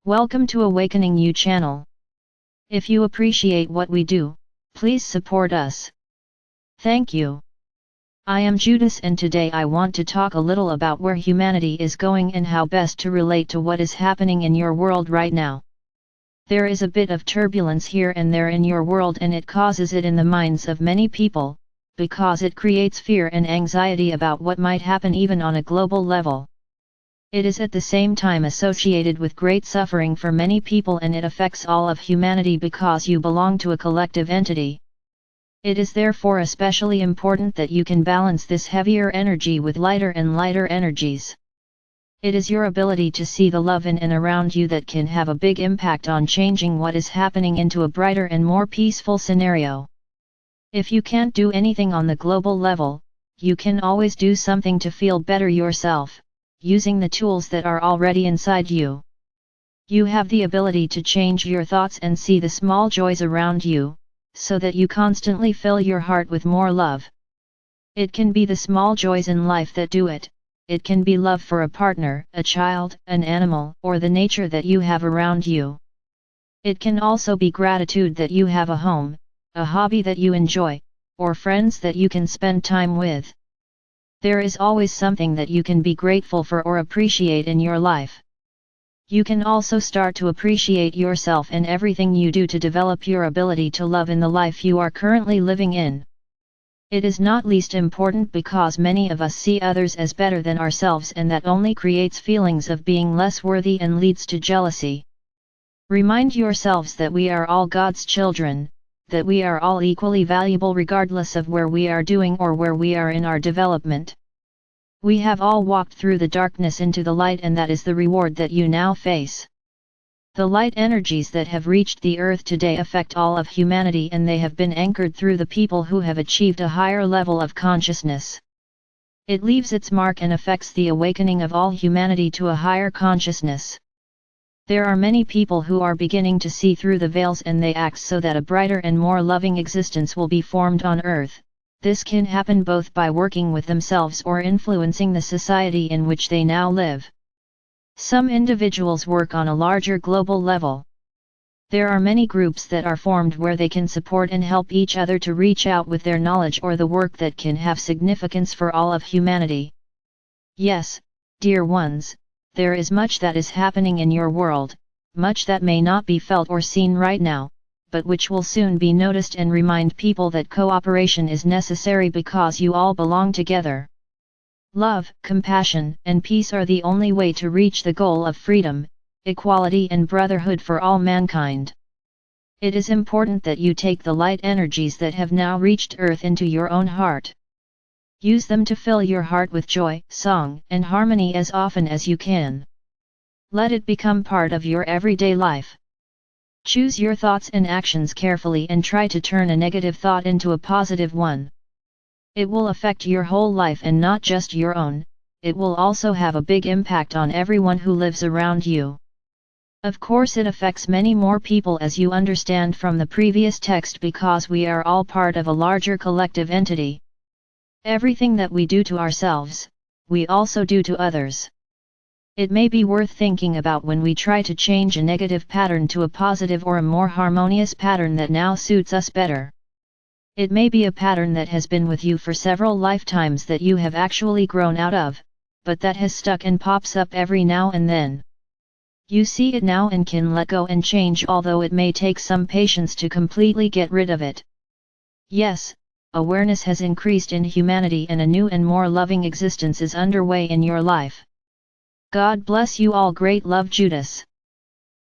Welcome to Awakening You channel. If you appreciate what we do, please support us. Thank you. I am Judas, and today I want to talk a little about where humanity is going and how best to relate to what is happening in your world right now. There is a bit of turbulence here and there in your world, and it causes it in the minds of many people, because it creates fear and anxiety about what might happen even on a global level. It is at the same time associated with great suffering for many people, and it affects all of humanity because you belong to a collective entity. It is therefore especially important that you can balance this heavier energy with lighter and lighter energies. It is your ability to see the love in and around you that can have a big impact on changing what is happening into a brighter and more peaceful scenario. If you can't do anything on the global level, you can always do something to feel better yourself, using the tools that are already inside you. You have the ability to change your thoughts and see the small joys around you, so that you constantly fill your heart with more love. It can be the small joys in life that do it. It can be love for a partner, a child, an animal, or the nature that you have around you. It can also be gratitude that you have a home, a hobby that you enjoy, or friends that you can spend time with. There is always something that you can be grateful for or appreciate in your life. You can also start to appreciate yourself and everything you do to develop your ability to love in the life you are currently living in. It is not least important because many of us see others as better than ourselves, and that only creates feelings of being less worthy and leads to jealousy. Remind yourselves that we are all God's children, that we are all equally valuable regardless of where we are doing or where we are in our development. We have all walked through the darkness into the light, and that is the reward that you now face. The light energies that have reached the earth today affect all of humanity, and they have been anchored through the people who have achieved a higher level of consciousness. It leaves its mark and affects the awakening of all humanity to a higher consciousness. There are many people who are beginning to see through the veils, and they act so that a brighter and more loving existence will be formed on earth. This can happen both by working with themselves or influencing the society in which they now live. Some individuals work on a larger global level. There are many groups that are formed where they can support and help each other to reach out with their knowledge or the work that can have significance for all of humanity. Yes, dear ones, there is much that is happening in your world, much that may not be felt or seen right now, but which will soon be noticed, and remind people that cooperation is necessary because you all belong together. Love, compassion, and peace are the only way to reach the goal of freedom, equality, and brotherhood for all mankind. It is important that you take the light energies that have now reached Earth into your own heart. Use them to fill your heart with joy, song, and harmony as often as you can. Let it become part of your everyday life. Choose your thoughts and actions carefully and try to turn a negative thought into a positive one. It will affect your whole life and not just your own. It will also have a big impact on everyone who lives around you. Of course, it affects many more people, as you understand from the previous text, because we are all part of a larger collective entity. Everything that we do to ourselves, we also do to others. It may be worth thinking about when we try to change a negative pattern to a positive or a more harmonious pattern that now suits us better. It may be a pattern that has been with you for several lifetimes that you have actually grown out of, but that has stuck and pops up every now and then. You see it now and can let go and change, although it may take some patience to completely get rid of it. Yes, awareness has increased in humanity, and a new and more loving existence is underway in your life. God bless you all. Great love, Judas.